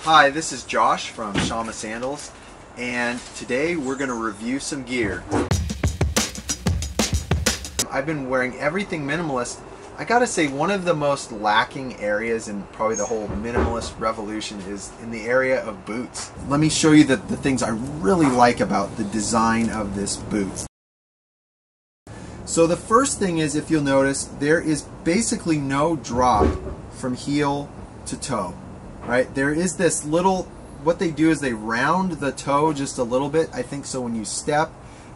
Hi, this is Josh from Shamma Sandals, and today we're going to review some gear. I've been wearing everything minimalist. I gotta say, one of the most lacking areas in probably the whole minimalist revolution is in the area of boots. Let me show you the things I really like about the design of this boot. So the first thing is, if you'll notice, there is basically no drop from heel to toe. Right? There is this little, what they do is they round the toe just a little bit, I think, so when you step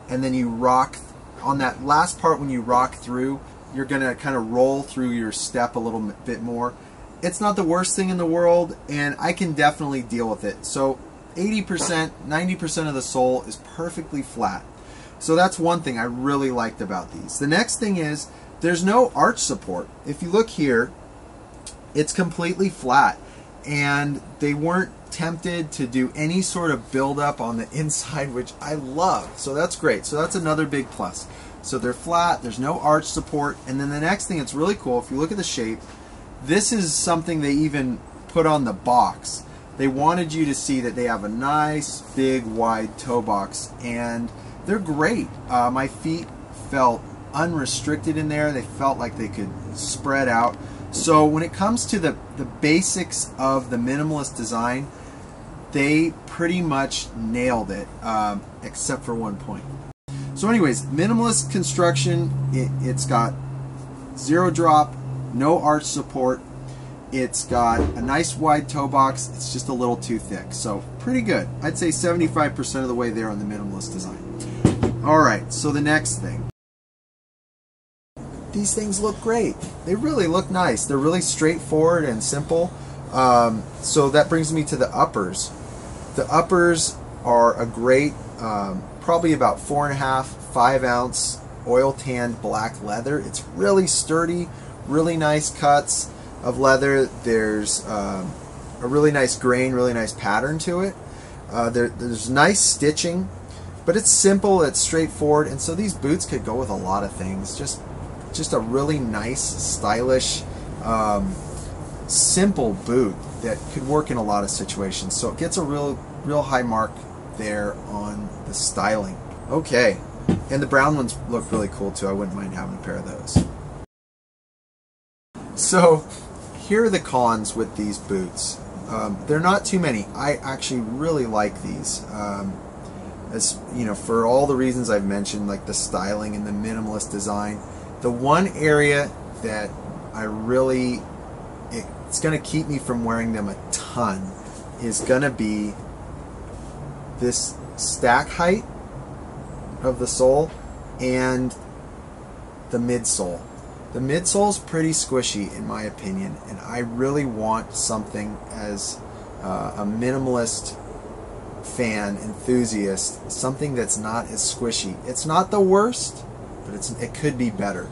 and then you rock, on that last part when you rock through, you're going to kind of roll through your step a little bit more. It's not the worst thing in the world, and I can definitely deal with it. So 80%, 90% of the sole is perfectly flat. So that's one thing I really liked about these. The next thing is there's no arch support. If you look here, it's completely flat. And they weren't tempted to do any sort of build-up on the inside, which I love. So that's great. So that's another big plus. So they're flat, there's no arch support, and then the next thing that's really cool, if you look at the shape, this is something they even put on the box. They wanted you to see that they have a nice, big, wide toe box, and they're great. My feet felt unrestricted in there. They felt like they could spread out. So when it comes to the basics of the minimalist design, they pretty much nailed it, except for one point. So anyways, minimalist construction, it's got zero drop, no arch support, it's got a nice wide toe box, it's just a little too thick. So pretty good. I'd say 75% of the way there on the minimalist design. Alright, so the next thing. These things look great. They really look nice. They're really straightforward and simple. So that brings me to the uppers. The uppers are a great, probably about 4.5, 5 ounce oil tanned black leather. It's really sturdy, really nice cuts of leather. There's a really nice grain, really nice pattern to it. There's nice stitching, but it's simple, it's straightforward, and so these boots could go with a lot of things. Just a really nice, stylish, simple boot that could work in a lot of situations. So it gets a real high mark there on the styling. Okay, and the brown ones look really cool too. I wouldn't mind having a pair of those. So here are the cons with these boots. They're not too many. I actually really like these. As you know, for all the reasons I've mentioned, like the styling and the minimalist design. The one area that I really, it's going to keep me from wearing them a ton is going to be this stack height of the sole and the midsole. The midsole is pretty squishy in my opinion, and I really want something as a minimalist fan, enthusiast, something that's not as squishy. It's not the worst, but it could be better.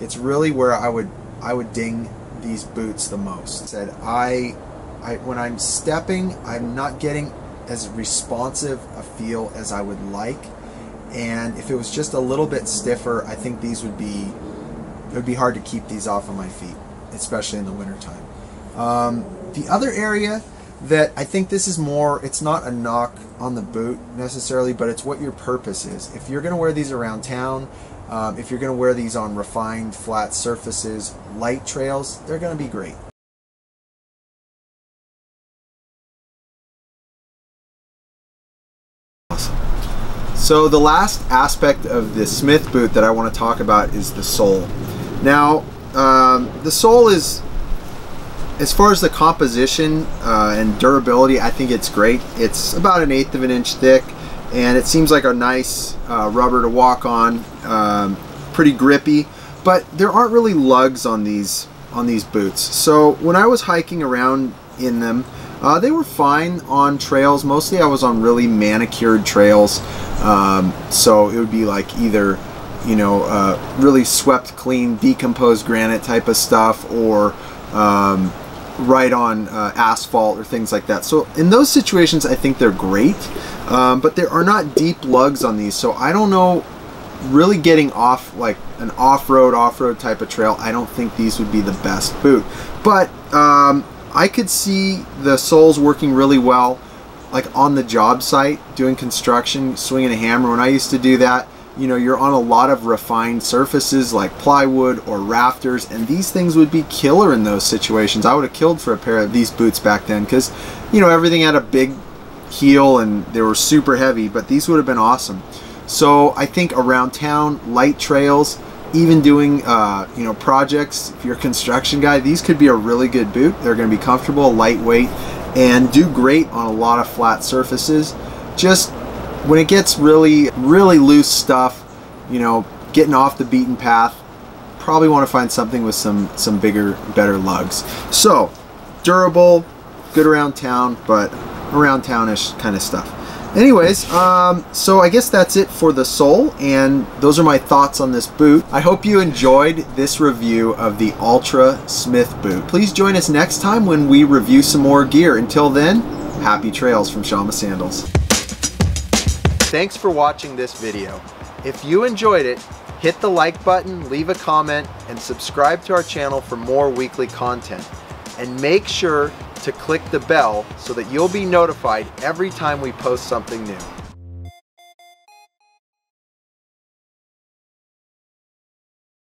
It's really where I would ding these boots the most. Said when I'm stepping, I'm not getting as responsive a feel as I would like, and if it was just a little bit stiffer, I think these would be, it would be hard to keep these off of my feet, especially in the wintertime. The other area that I think this is more, it's not a knock on the boot necessarily, but it's what your purpose is. If you're going to wear these around town, if you're going to wear these on refined flat surfaces, light trails, they're going to be great. So the last aspect of the Smith boot that I want to talk about is the sole. Now, the sole is, as far as the composition and durability, I think it's great. It's about 1/8 of an inch thick, and it seems like a nice rubber to walk on, pretty grippy, but there aren't really lugs on these boots. So when I was hiking around in them, they were fine on trails. Mostly I was on really manicured trails, so it would be like either, you know, really swept clean decomposed granite type of stuff, or right on asphalt or things like that. So in those situations I think they're great, but there are not deep lugs on these, so I don't know, really getting off like an off-road type of trail, I don't think these would be the best boot. But I could see the soles working really well like on the job site, doing construction, swinging a hammer. When I used to do that, you know, you're on a lot of refined surfaces like plywood or rafters, and these things would be killer in those situations. I would have killed for a pair of these boots back then because, you know, everything had a big heel and they were super heavy, but these would have been awesome. So I think around town, light trails, even doing you know, projects, if you're a construction guy, these could be a really good boot. They're going to be comfortable, lightweight, and do great on a lot of flat surfaces. Just when it gets really loose stuff, you know, getting off the beaten path, probably want to find something with some bigger, better lugs. So durable, good around town, but around townish kind of stuff. Anyways, so I guess that's it for the sole, and those are my thoughts on this boot. I hope you enjoyed this review of the Altra Smith boot. Please join us next time when we review some more gear. Until then, happy trails from Shamma Sandals. Thanks for watching this video. If you enjoyed it, hit the like button, leave a comment, and subscribe to our channel for more weekly content. And make sure to click the bell so that you'll be notified every time we post something new.